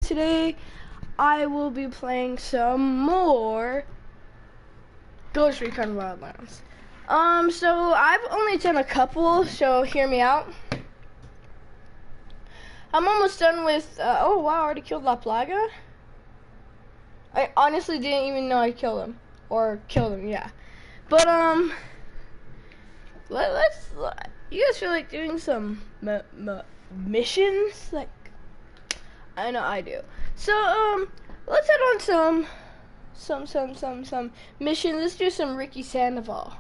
today I will be playing some more Ghost Recon Wildlands. So I've only done a couple, so hear me out. I'm almost done with, oh wow, I already killed La Plaga. I honestly didn't even know I killed him. Or killed him, yeah. But, let's, you guys feel like doing some missions? Like, I know I do. So, let's head on some missions. Let's do some Ricky Sandoval.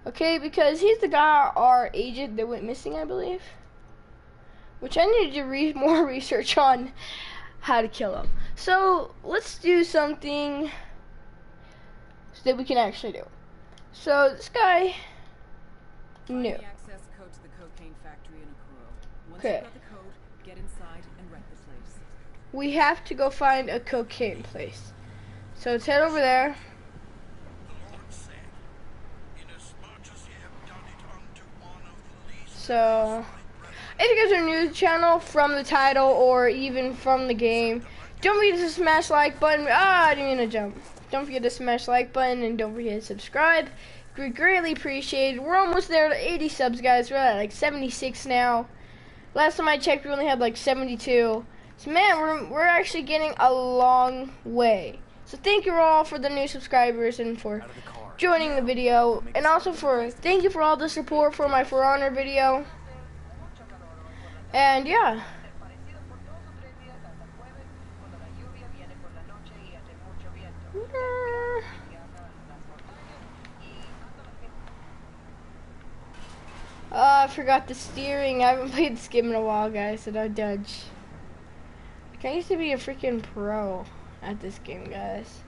Okay, because he's the guy, our agent that went missing, I believe. Which I need to do more research on how to kill him. So, let's do something that we can actually do. So, this guy knew. Access code to the cocaine factory in Akuro. Once Okay. you've got the code, get inside and wreck the place. We have to go find a cocaine place. So let's head over there. So, if you guys are new to the channel from the title or even from the game, don't forget to smash like button. I didn't mean to jump. Don't forget to smash like button and don't forget to subscribe. We greatly appreciate it. We're almost there to 80 subs, guys. We're at like 76 now. Last time I checked, we only had like 72. So man, we're actually getting a long way. So thank you all for the new subscribers and for joining the video, and also thank you for all the support for my For Honor video. And yeah. I forgot the steering. I haven't played Skim in a while, guys, so don't judge. I used to be a freaking pro at this game, guys.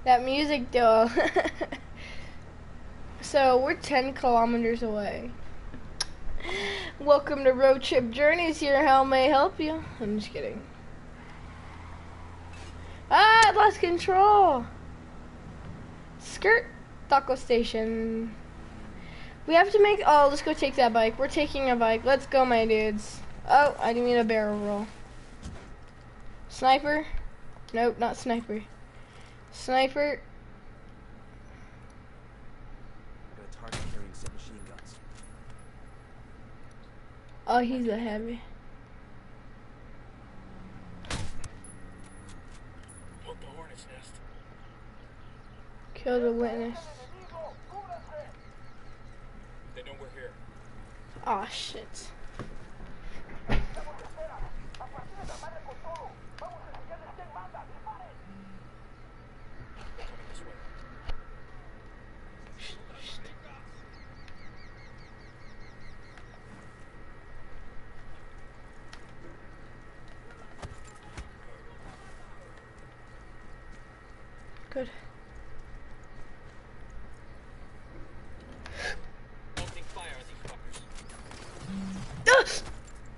That music though. So we're 10 kilometers away. Welcome to Road Trip Journeys here. How may I help you? I'm just kidding. Ah, I lost control. Skirt. Taco station. We have to make, oh, let's go take that bike. We're taking a bike. Let's go, my dudes. Oh, I didn't mean a barrel roll. Sniper? Nope, not sniper. Sniper. Got a target carrying submachine guns. Oh, he's a heavy. Kill the witness. They know we're here. Oh shit. Good.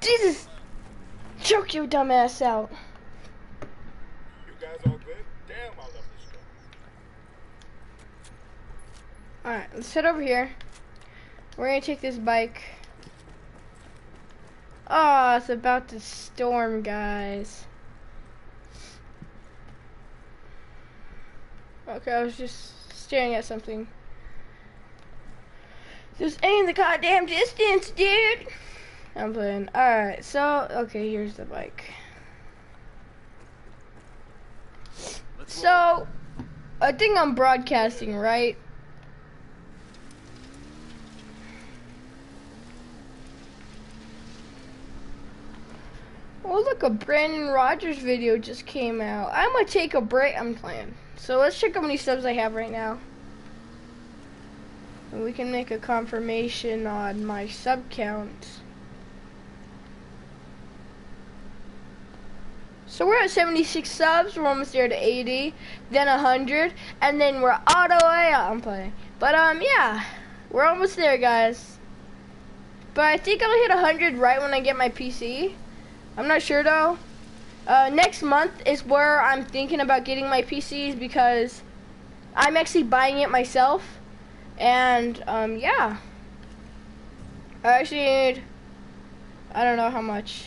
Jesus! Choke your dumb ass out. You guys all good? Damn, I love this truck. Alright, let's head over here. We're gonna take this bike. Oh, it's about to storm, guys. Okay, I was just staring at something. Just aim the goddamn distance, dude! I'm playing. Alright, so, okay, here's the bike. So, I think I'm broadcasting, right? Oh, look, a Brandon Rogers video just came out. I'm gonna take a break. I'm playing. So let's check how many subs I have right now. And we can make a confirmation on my sub count. So we're at 76 subs, we're almost there to 80, then 100, and then we're all the way up. I'm playing. But yeah, we're almost there, guys. But I think I'll hit 100 right when I get my PC. I'm not sure though. Next month is where I'm thinking about getting my PCs because I'm actually buying it myself. And, yeah. I actually need, I don't know how much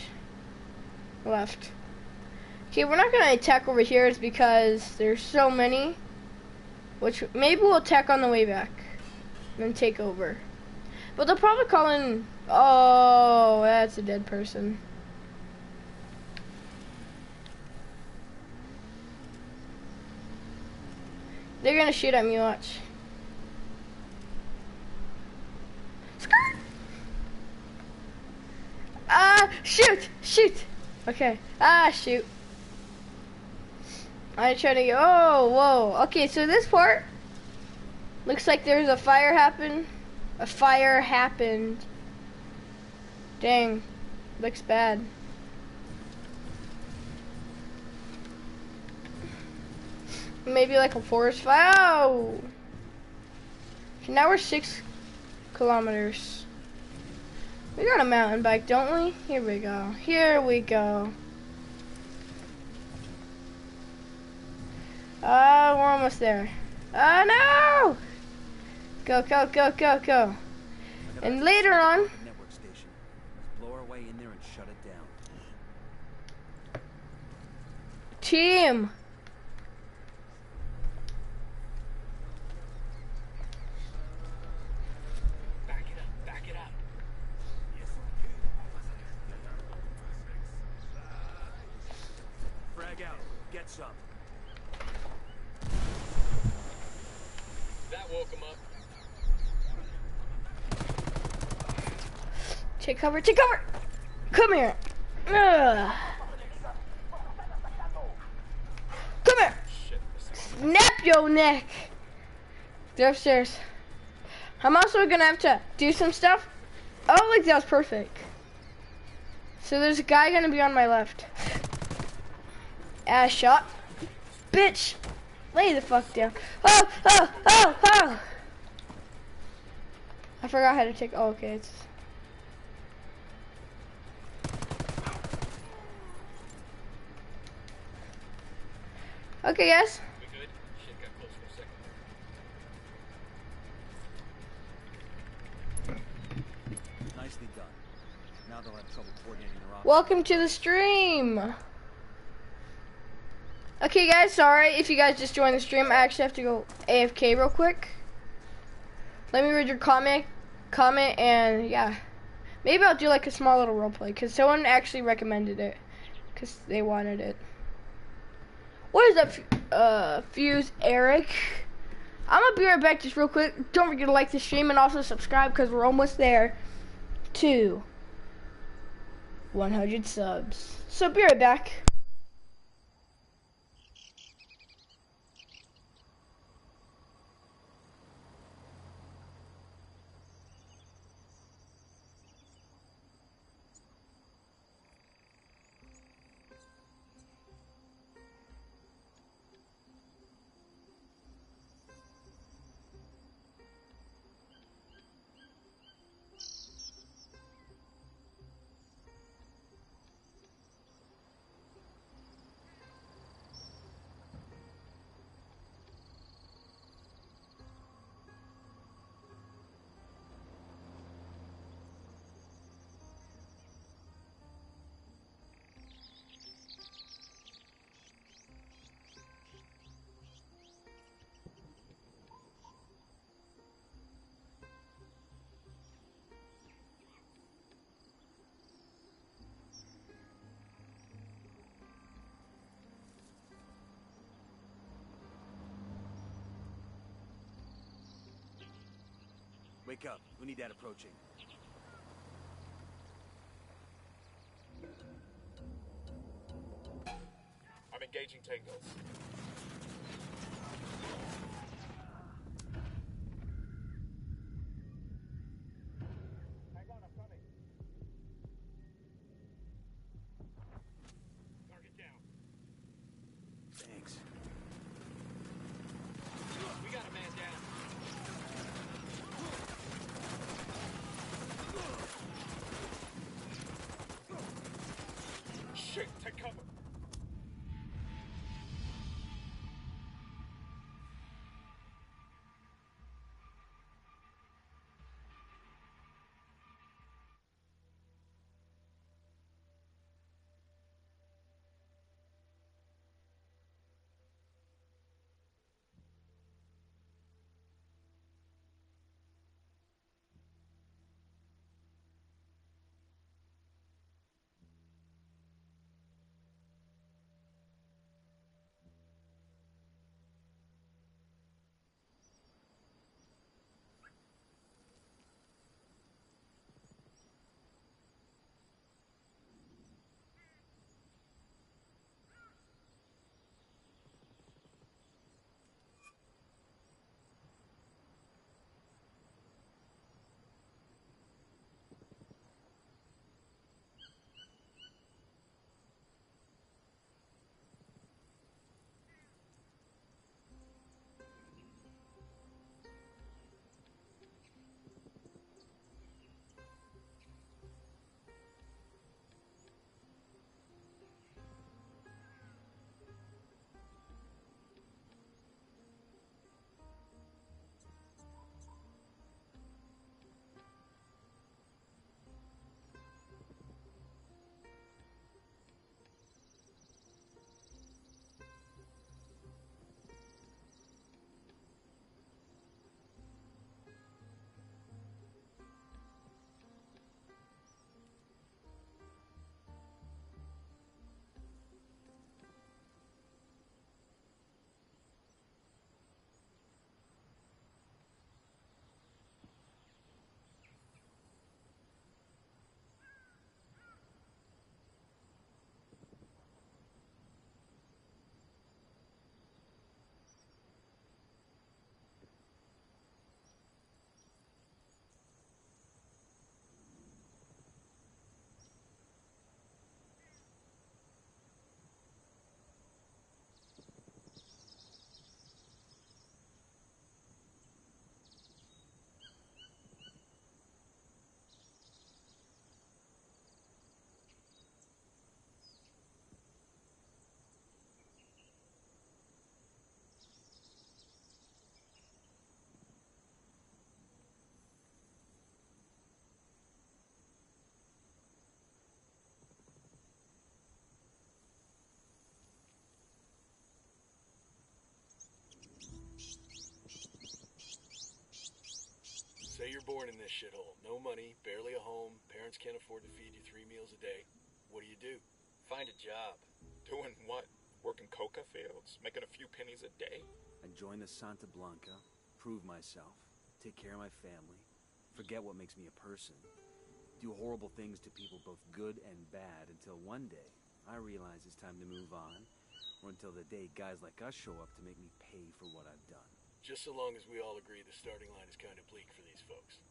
left. Okay, we're not going to attack over here. It's because there's so many. Which, maybe we'll attack on the way back. And then take over. But they'll probably call in, oh, that's a dead person. They're going to shoot at me, watch. Shoot! Shoot! Okay. Shoot. I try to go. Oh, whoa. Okay, so this part looks like there's a fire happened. A fire happened. Dang. Looks bad. Maybe like a forest fire. Oh! Okay, now we're 6 kilometers. We got a mountain bike, don't we? Here we go. Here we go. We're almost there. No! Go, go, go, go, go. And later on, network station. Let's blow our way in there and shut it down. team. Back it up. Frag out. Get some. That woke him up. Take cover, take cover. Come here. Ugh. Come here. Shit. Snap your neck. They're upstairs. I'm also gonna have to do some stuff. Oh, look, that was perfect. So there's a guy gonna be on my left. Ass shot. Bitch. Lay the fuck down. Oh, oh, oh, oh. I forgot how to take, oh, okay, it's. Okay, guys. We good? Shit got close for a second. Nicely done. Now they'll have trouble coordinating their operation. Welcome to the stream. Okay, guys, sorry if you guys just joined the stream. I actually have to go AFK real quick. Let me read your comment, and yeah. Maybe I'll do like a small little roleplay, because someone actually recommended it, because they wanted it. What is up, Fuse Eric? I'm gonna be right back just real quick. Don't forget to like the stream and also subscribe, because we're almost there to 100 subs. So be right back. Wake up. We need that approaching. I'm engaging tangos. Hang on, I'm coming. Target down. Thanks. We got a man down. Shit, take cover. You're born in this shithole. No money, barely a home, parents can't afford to feed you 3 meals a day. What do? Find a job. Doing what? Working coca fields? Making a few pennies a day? I join the Santa Blanca, prove myself, take care of my family, forget what makes me a person, do horrible things to people both good and bad until one day I realize it's time to move on, or until the day guys like us show up to make me pay for what I've done. Just so long as we all agree the starting line is kind of bleak for these folks.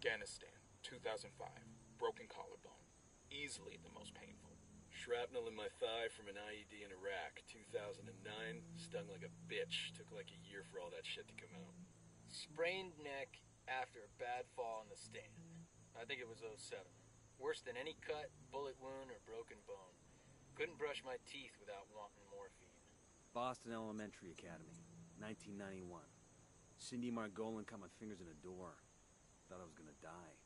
Afghanistan, 2005. Broken collarbone. Easily the most painful. Shrapnel in my thigh from an IED in Iraq, 2009. Stung like a bitch. Took like a year for all that shit to come out. Sprained neck after a bad fall in the stand. I think it was '07. Worse than any cut, bullet wound, or broken bone. Couldn't brush my teeth without wanting morphine. Boston Elementary Academy, 1991. Cindy Margolin caught my fingers in a door. Thought I was gonna die.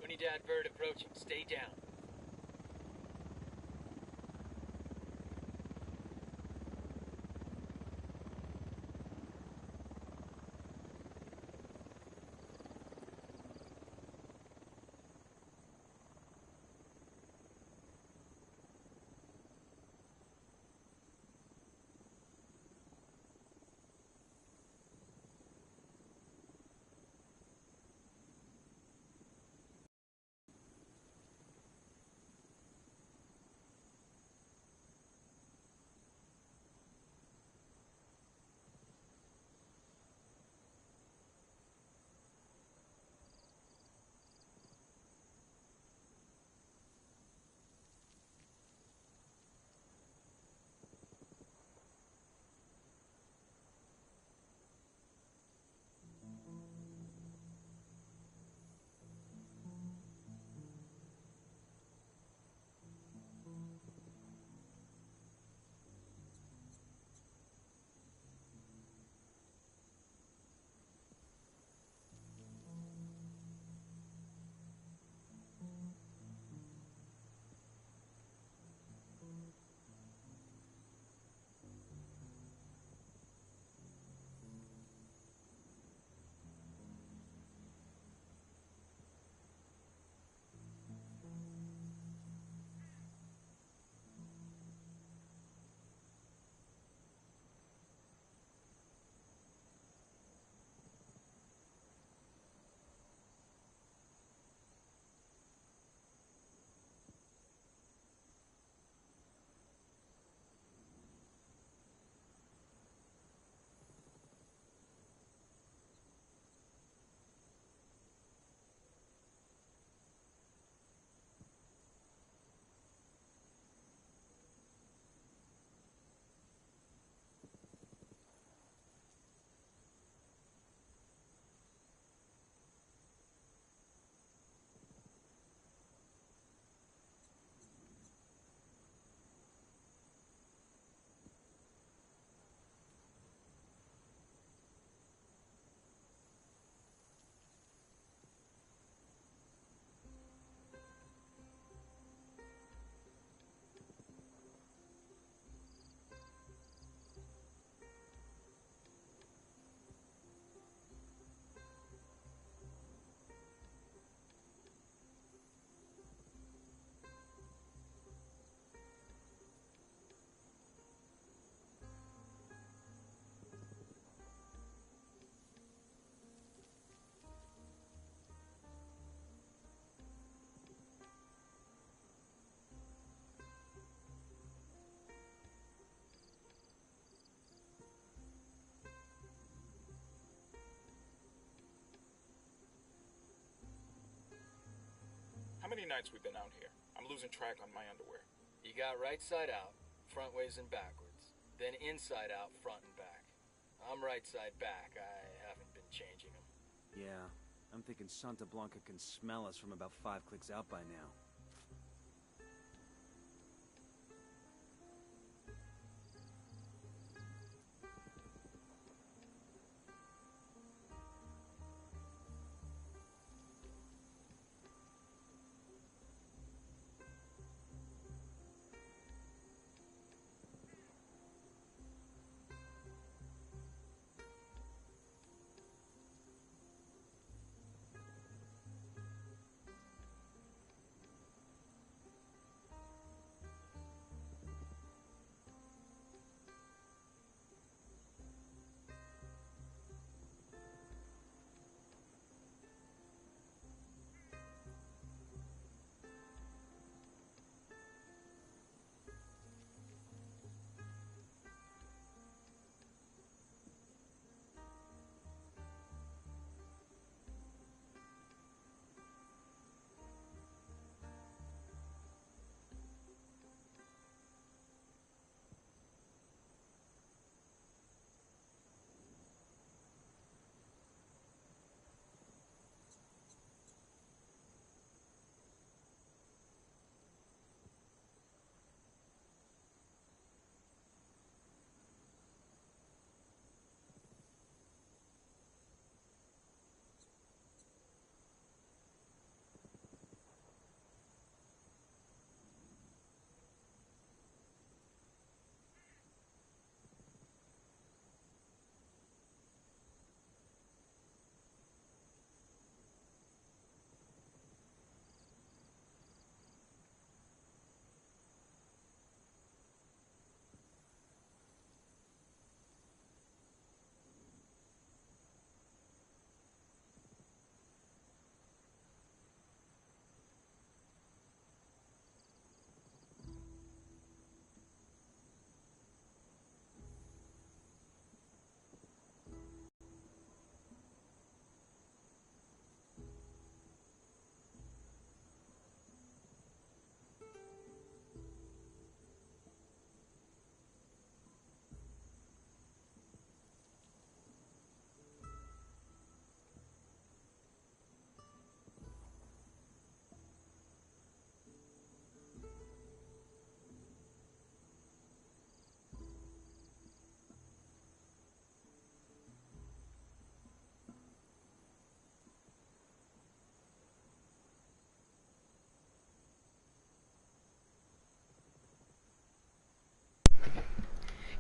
Unidad bird approaching. Stay down. nights we've been out here. I'm losing track on my underwear. You got right side out, front ways and backwards. Then inside out, front and back. I'm right side back. I haven't been changing them. Yeah, I'm thinking Santa Blanca can smell us from about 5 clicks out by now.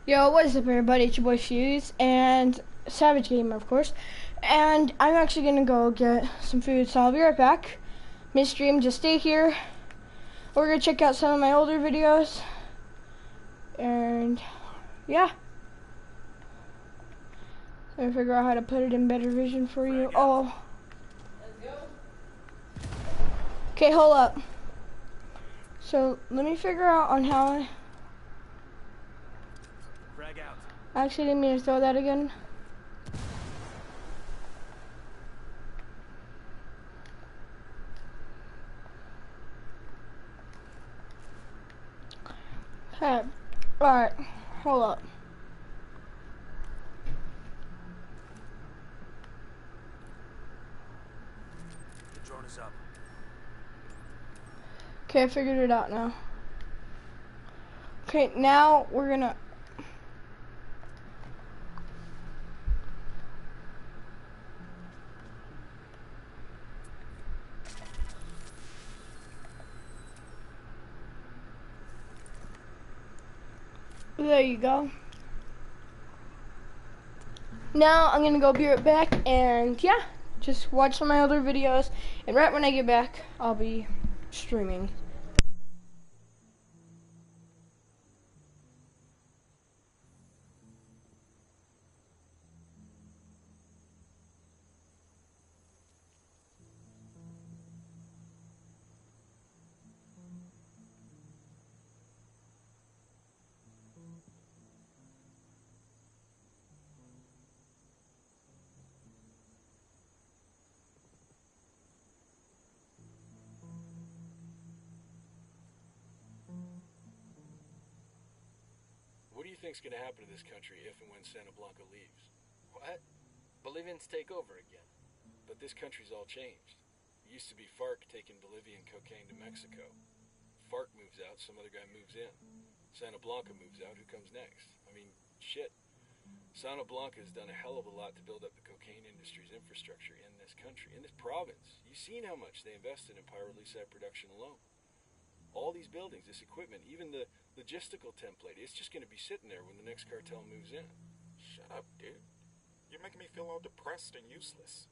Yo, what is up everybody, it's your boy Fuse, and Savage Gamer of course, and I'm actually gonna go get some food, so I'll be right back. Midstream, just stay here. We're gonna check out some of my older videos, and yeah. Let me figure out how to put it in better vision for you. Oh. Okay, hold up. So, let me figure out on how I... Frag out. I actually didn't mean to throw that again. Okay. Alright. Hold up. The drone is up. Okay, I figured it out now. Okay, now we're gonna... There you go. Now I'm gonna go be right back, and yeah, just watch some of my other videos, and right when I get back, I'll be streaming. think's gonna happen to this country if and when Santa Blanca leaves? What? Bolivians take over again. But this country's all changed. It used to be FARC taking Bolivian cocaine to Mexico. FARC moves out, some other guy moves in. Santa Blanca moves out, who comes next? I mean, shit. Santa Blanca has done a hell of a lot to build up the cocaine industry's infrastructure in this country, in this province. You've seen how much they invested in pyrolusite production alone. All these buildings, this equipment, even the logistical template, it's just going to be sitting there when the next cartel moves in. Shut up, dude. You're making me feel all depressed and useless.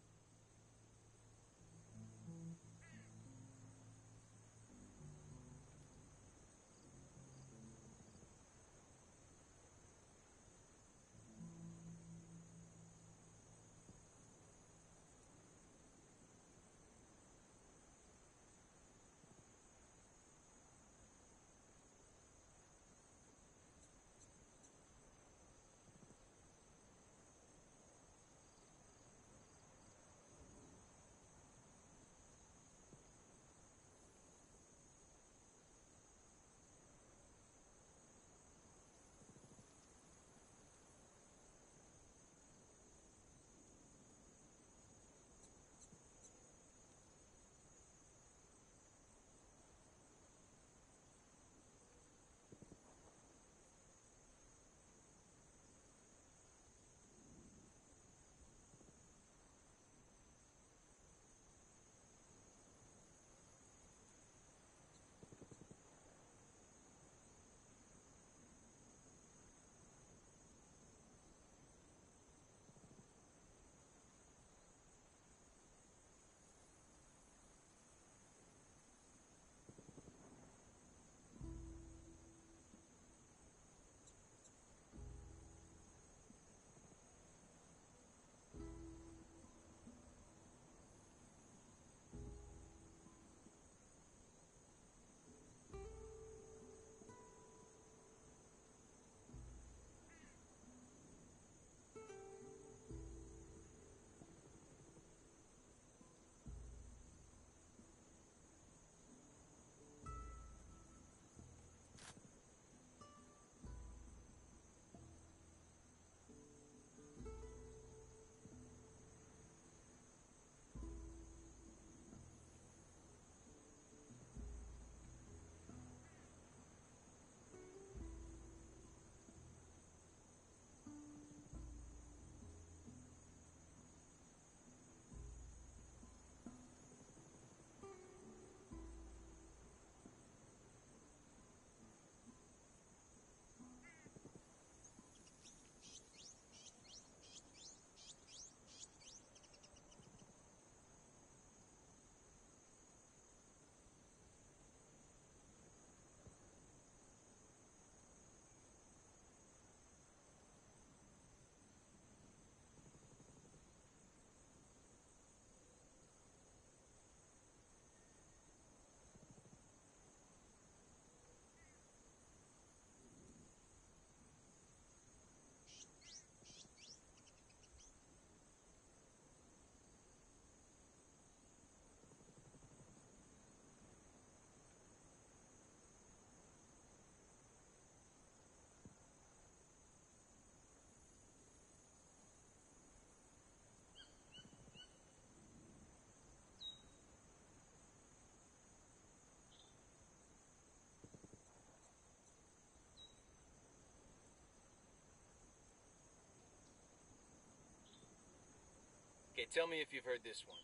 Okay, tell me if you've heard this one.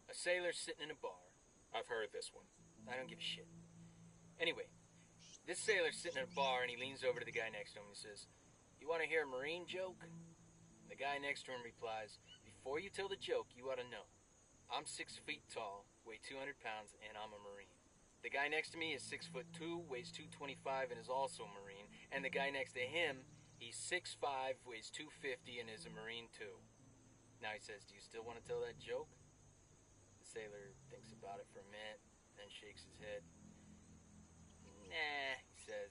A sailor sitting in a bar. I've heard this one. I don't give a shit. Anyway, this sailor's sitting in a bar and he leans over to the guy next to him and says, "You want to hear a Marine joke?" And the guy next to him replies, "Before you tell the joke, you ought to know. I'm 6 feet tall, weigh 200 pounds, and I'm a Marine. The guy next to me is 6'2", weighs 225, and is also a Marine. And the guy next to him, he's 6'5", weighs 250, and is a Marine too." Now he says, "Do you still want to tell that joke?" The sailor thinks about it for a minute, then shakes his head. "Nah," he says,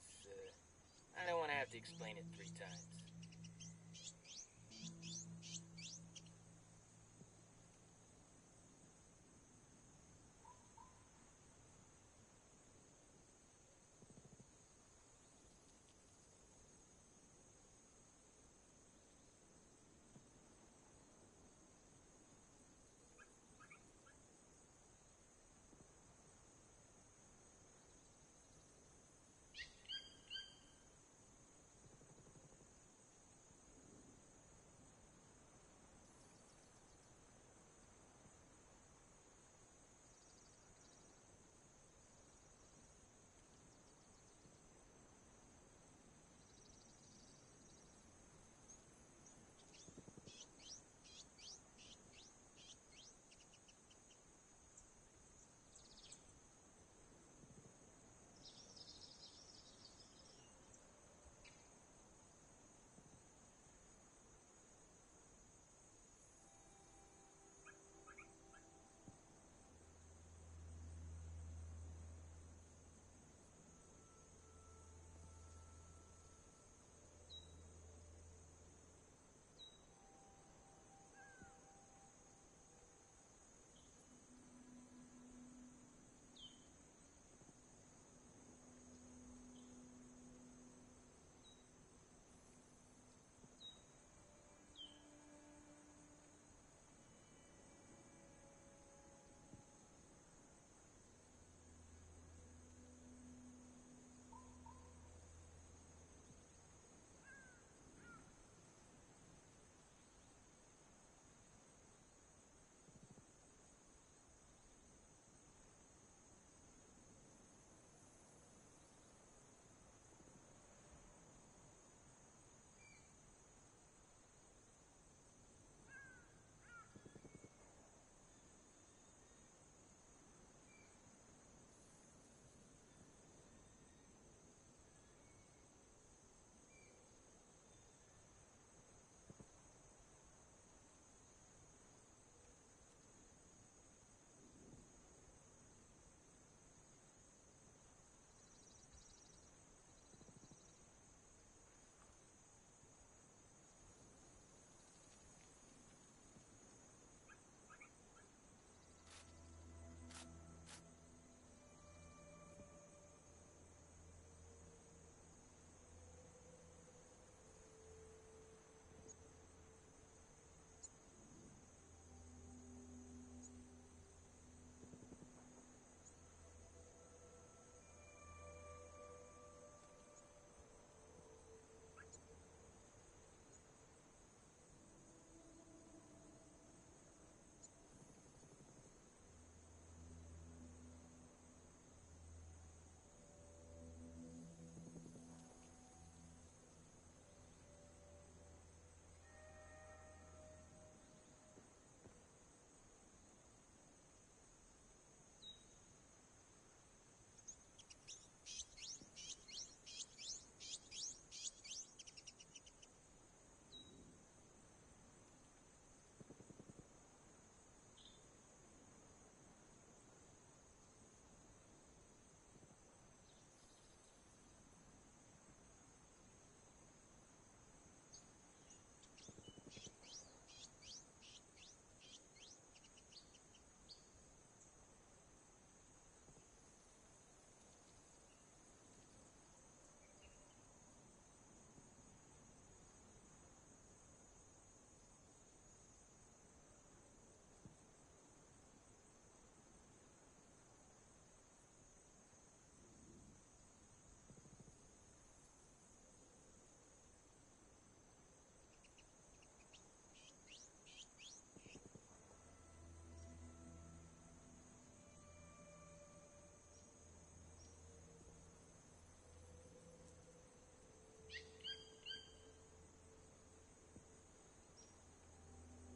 "I don't want to have to explain it 3 times."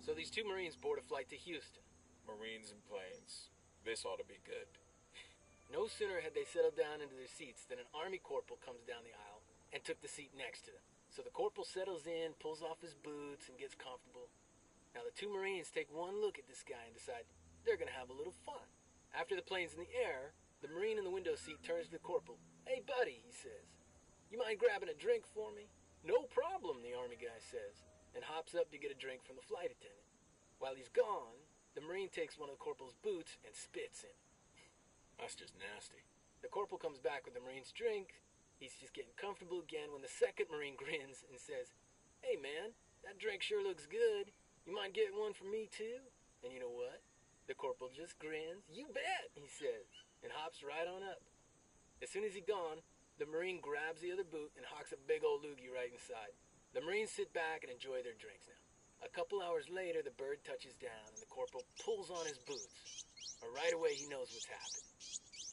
So these two Marines board a flight to Houston. Marines and planes. This ought to be good. No sooner had they settled down into their seats than an Army corporal comes down the aisle and took the seat next to them. So the corporal settles in, pulls off his boots, and gets comfortable. Now the two Marines take one look at this guy and decide they're going to have a little fun. After the plane's in the air, the Marine in the window seat turns to the corporal. "Hey, buddy," he says, "you mind grabbing a drink for me?" "No problem," the Army guy says, and hops up to get a drink from the flight attendant. While he's gone, the Marine takes one of the corporal's boots and spits in it. That's just nasty. The corporal comes back with the Marine's drink. He's just getting comfortable again when the second Marine grins and says, "Hey, man, that drink sure looks good. You mind getting one for me, too?" And you know what? The corporal just grins. "You bet," he says, and hops right on up. As soon as he's gone, the Marine grabs the other boot and hocks a big old loogie right inside. The Marines sit back and enjoy their drinks now. A couple hours later, the bird touches down, and the corporal pulls on his boots. Right away, he knows what's happened.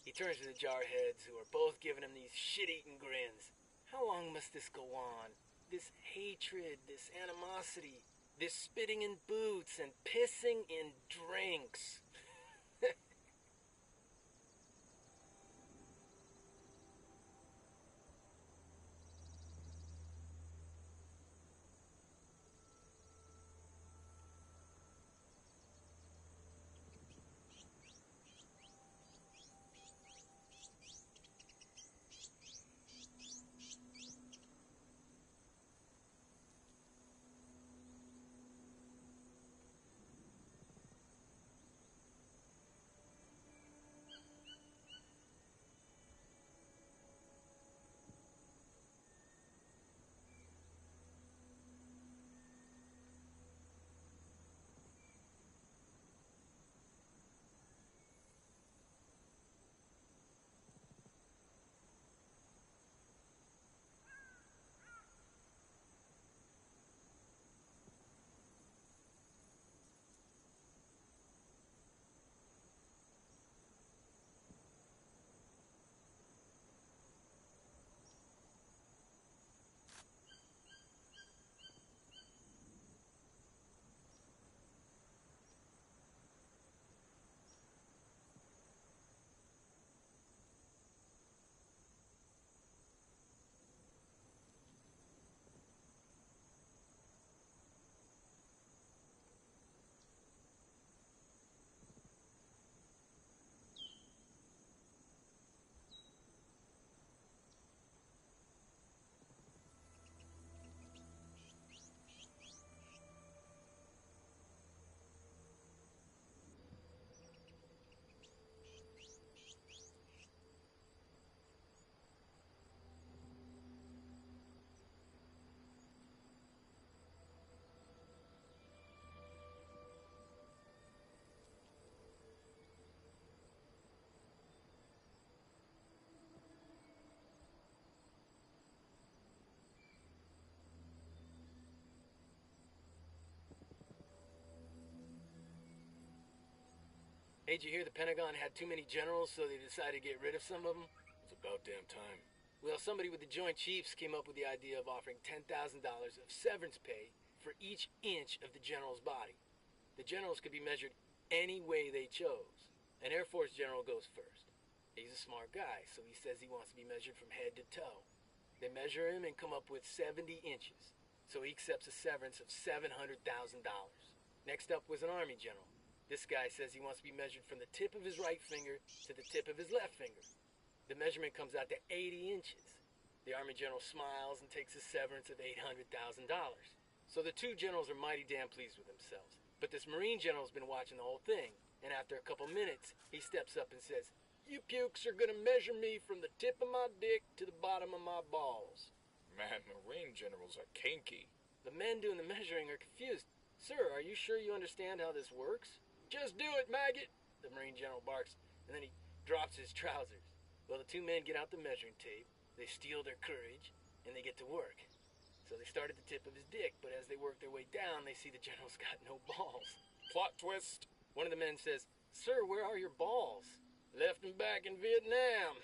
He turns to the jarheads, who are both giving him these shit-eating grins. How long must this go on? This hatred, this animosity, this spitting in boots and pissing in drinks. Hey, did you hear the Pentagon had too many generals, so they decided to get rid of some of them? It's about damn time. Well, somebody with the Joint Chiefs came up with the idea of offering $10,000 of severance pay for each inch of the general's body. The generals could be measured any way they chose. An Air Force general goes first. He's a smart guy, so he says he wants to be measured from head to toe. They measure him and come up with 70 inches, so he accepts a severance of $700,000. Next up was an Army general. This guy says he wants to be measured from the tip of his right finger to the tip of his left finger. The measurement comes out to 80 inches. The Army general smiles and takes a severance of $800,000. So the two generals are mighty damn pleased with themselves. But this Marine general's been watching the whole thing, and after a couple minutes, he steps up and says, "You pukes are gonna measure me from the tip of my dick to the bottom of my balls." Man, Marine generals are kinky. The men doing the measuring are confused. "Sir, are you sure you understand how this works?" "Just do it, maggot," the Marine general barks, and then he drops his trousers. Well, the two men get out the measuring tape, they steel their courage, and they get to work. So they start at the tip of his dick, but as they work their way down, they see the general's got no balls. Plot twist. One of the men says, "Sir, where are your balls?" "Left them back in Vietnam."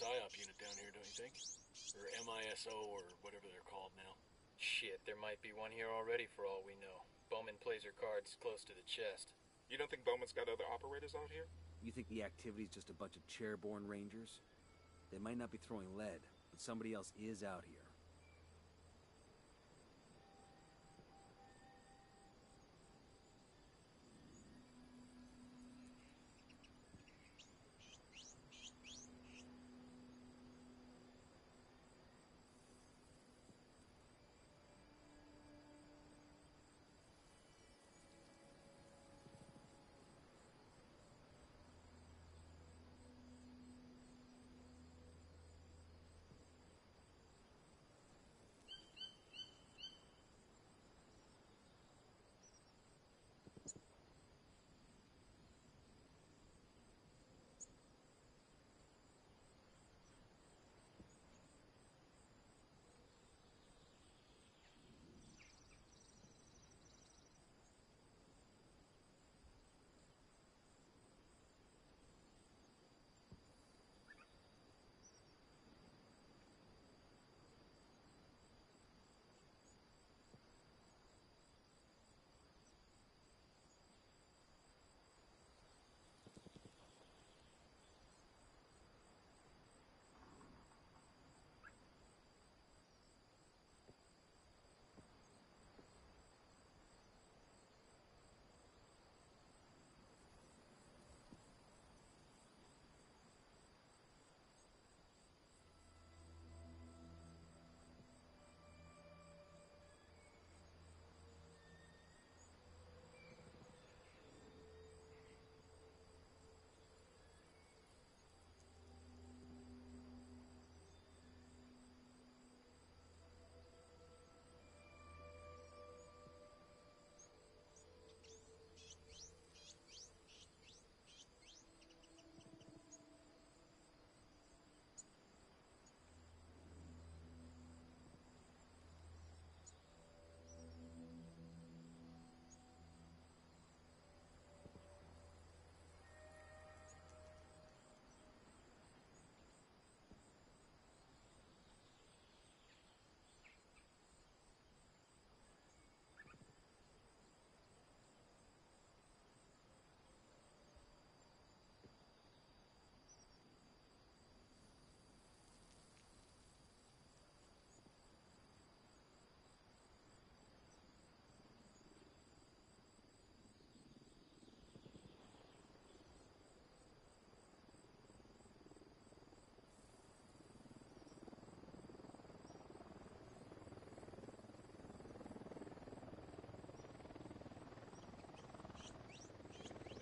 PSYOP unit down here, don't you think? Or MISO, or whatever they're called now. Shit, there might be one here already for all we know. Bowman plays her cards close to the chest. You don't think Bowman's got other operators out here? You think the activity's just a bunch of chairborne rangers? They might not be throwing lead, but somebody else is out here.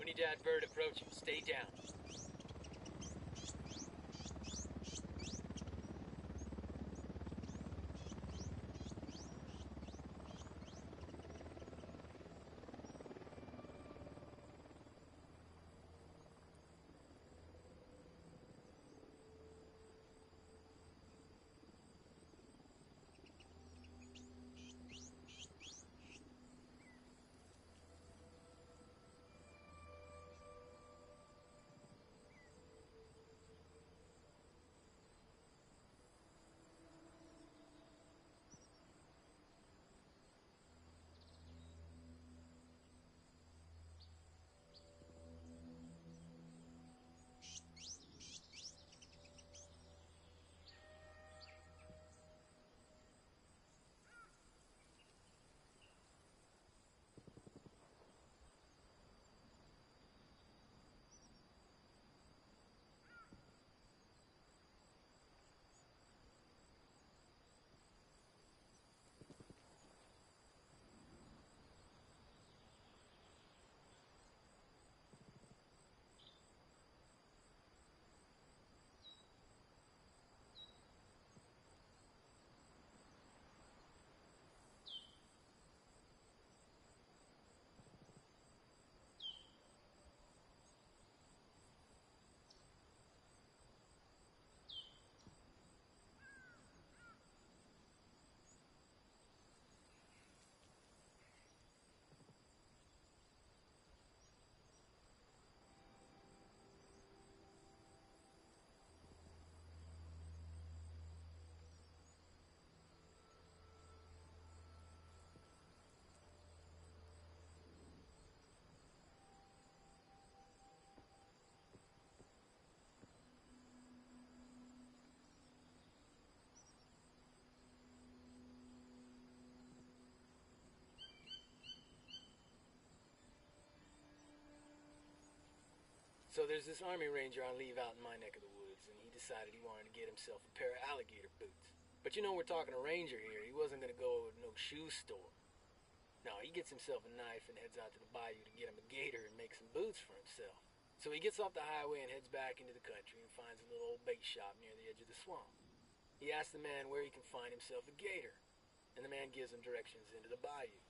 Unidad bird approaching. Stay down. So there's this Army Ranger on leave out in my neck of the woods, and he decided he wanted to get himself a pair of alligator boots. But you know, we're talking a ranger here. He wasn't going to go to no shoe store. No, he gets himself a knife and heads out to the bayou to get him a gator and make some boots for himself. So he gets off the highway and heads back into the country and finds a little old bait shop near the edge of the swamp. He asks the man where he can find himself a gator, and the man gives him directions into the bayou.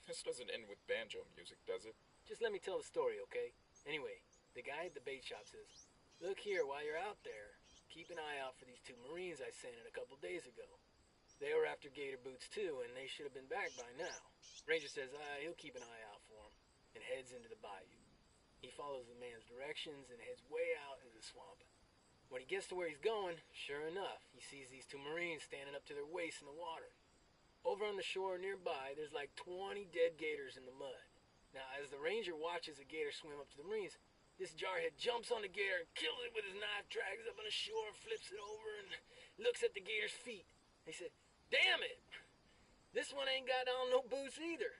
This doesn't end with banjo music, does it? Just let me tell the story, okay? Anyway, the guy at the bait shop says, "Look here, while you're out there, keep an eye out for these two Marines I sent in a couple days ago. They were after gator boots too, and they should have been back by now." Ranger says, he'll keep an eye out for him, and heads into the bayou. He follows the man's directions and heads way out into the swamp. When he gets to where he's going, sure enough, he sees these two Marines standing up to their waists in the water. Over on the shore nearby, there's like 20 dead gators in the mud. Now, as the ranger watches a gator swim up to the Marines, this jarhead jumps on the gator and kills it with his knife, drags it up on the shore, flips it over, and looks at the gator's feet. He said, "Damn it! This one ain't got on no boots either."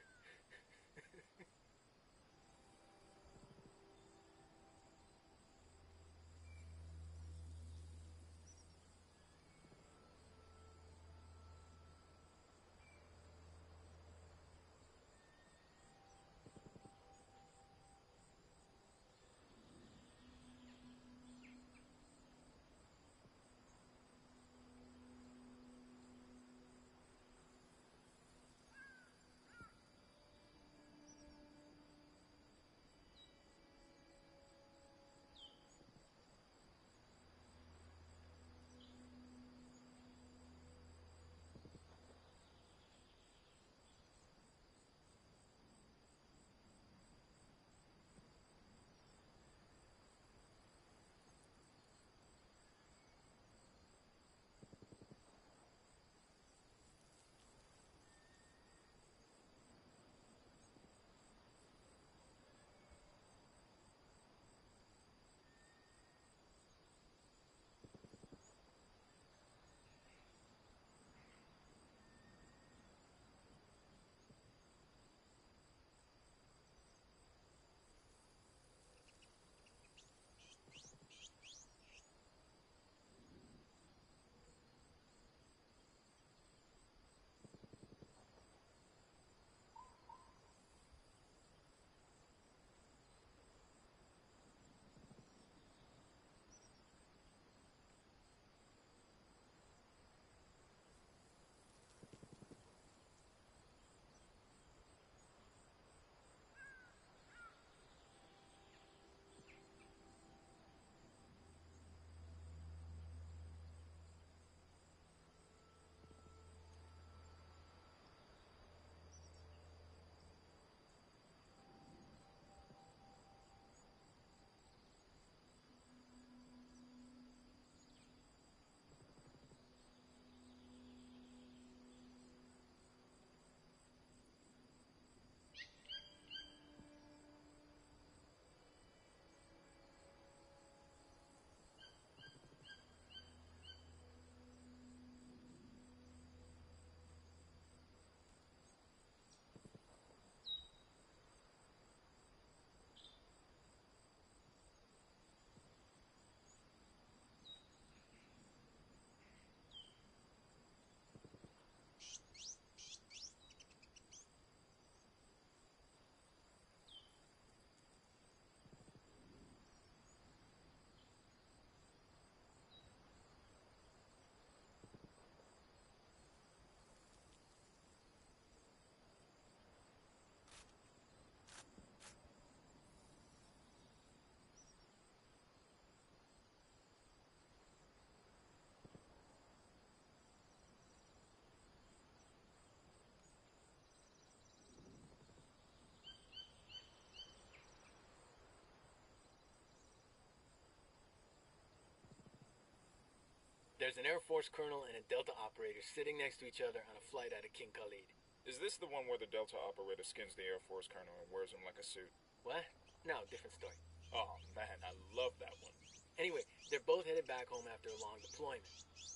There's an Air Force colonel and a Delta operator sitting next to each other on a flight out of King Khalid. Is this the one where the Delta operator skins the Air Force colonel and wears him like a suit? What? No, different story. Oh man, I love that one. Anyway, they're both headed back home after a long deployment.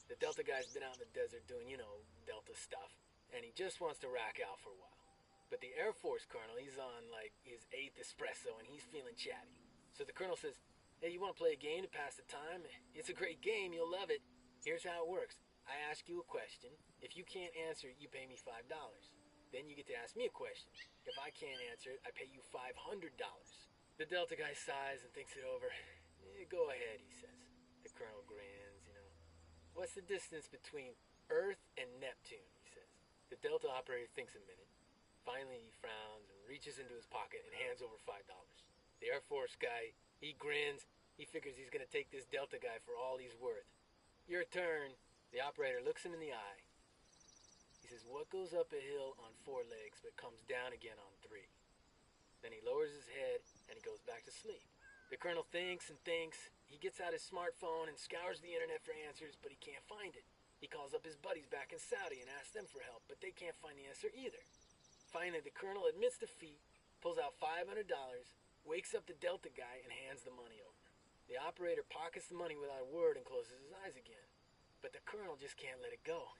The Delta guy's been out in the desert doing, Delta stuff, and he just wants to rack out for a while. But the Air Force colonel, he's on, like, his 8th espresso, and he's feeling chatty. So the colonel says, Hey, you want to play a game to pass the time? It's a great game. You'll love it. Here's how it works. I ask you a question. If you can't answer it, you pay me $5. Then you get to ask me a question. If I can't answer it, I pay you $500. The Delta guy sighs and thinks it over. Go ahead, he says. The colonel grins, What's the distance between Earth and Neptune, he says. The Delta operator thinks a minute. Finally, he frowns and reaches into his pocket and hands over $5. The Air Force guy, he grins. He figures he's going to take this Delta guy for all he's worth. Your turn. The operator looks him in the eye. He says, what goes up a hill on 4 legs but comes down again on 3? Then he lowers his head and he goes back to sleep. The colonel thinks and thinks. He gets out his smartphone and scours the internet for answers, but he can't find it. He calls up his buddies back in Saudi and asks them for help, but they can't find the answer either. Finally, the colonel admits defeat, pulls out $500, wakes up the Delta guy, and hands the money over. The operator pockets the money without a word and closes his eyes again. But the colonel just can't let it go.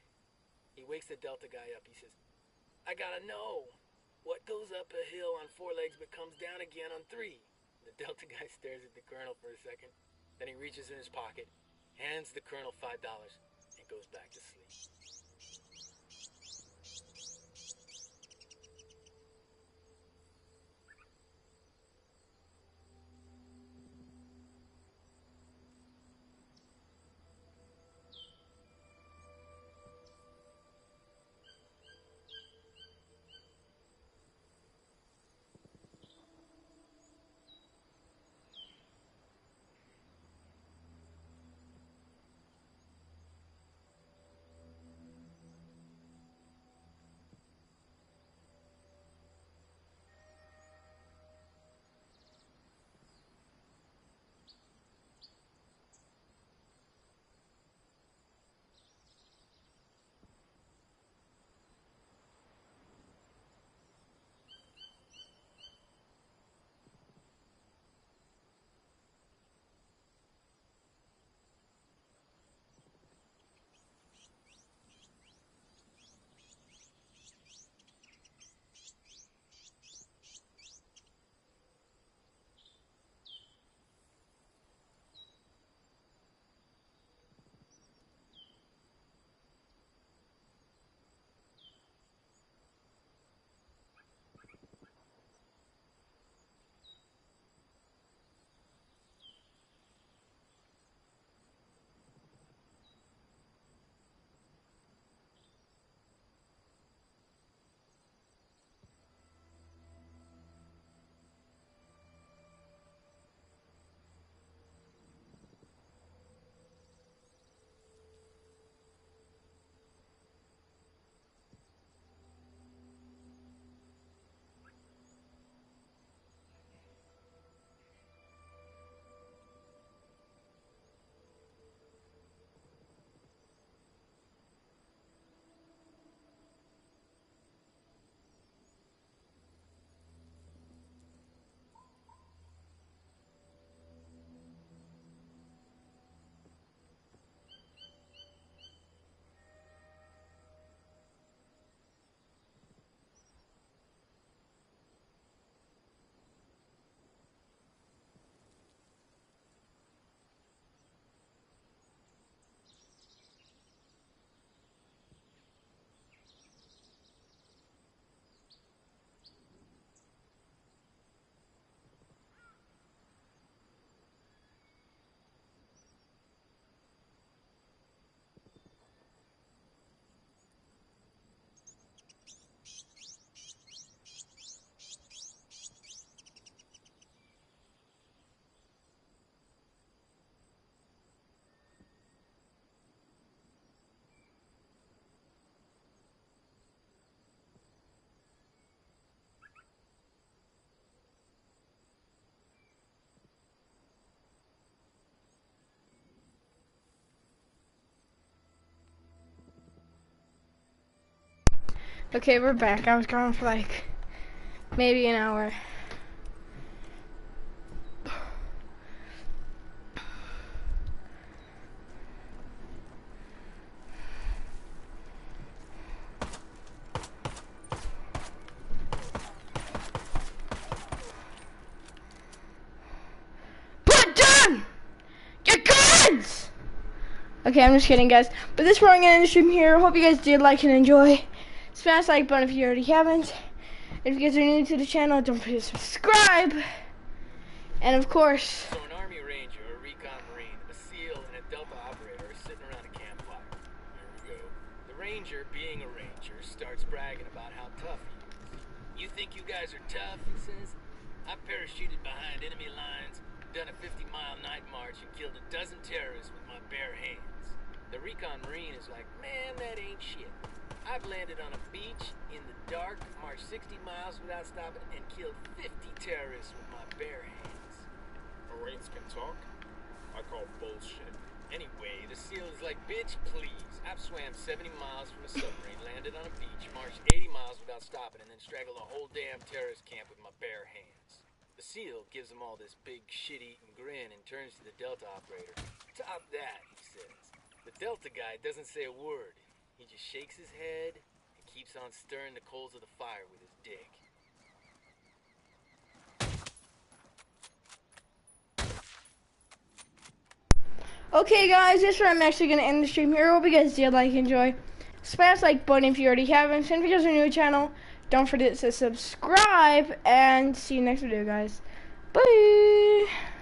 He wakes the Delta guy up. He says, I gotta know. What goes up a hill on 4 legs but comes down again on 3? The Delta guy stares at the colonel for a second. Then he reaches in his pocket, hands the colonel $5, and goes back to sleep. Okay, we're back. I was gone for like maybe an hour. Put down Okay, I'm just kidding, guys. But this is where I'm gonna end the stream here. Hope you guys did like and enjoy. Smash the like button if you already haven't. If you guys are new to the channel, don't forget to subscribe. And of course, So an Army Ranger, a Recon Marine, a SEAL, and a Delta operator are sitting around a campfire. Here we go. The Ranger, being a Ranger, starts bragging about how tough he is. You think you guys are tough, he says. I parachuted behind enemy lines, done a 50-mile night march, and killed a dozen terrorists with my bare hands. The Recon Marine is like, man, that ain't shit. I've landed on a beach in the dark, marched 60 miles without stopping, and killed 50 terrorists with my bare hands. Marines can talk? I call bullshit. Anyway, the SEAL is like, bitch, please. I've swam 70 miles from a submarine, landed on a beach, marched 80 miles without stopping, and then strangled a whole damn terrorist camp with my bare hands. The SEAL gives them all this big shit-eating grin and turns to the Delta operator. Top that, he says. The Delta guy doesn't say a word. He just shakes his head and keeps on stirring the coals of the fire with his dick. okay, guys, this is where I'm actually gonna end the stream here. Hope you guys did like and enjoy. Smash the like button if you already haven't. And if you guys are new to the channel, don't forget to subscribe. And see you next video, guys. Bye.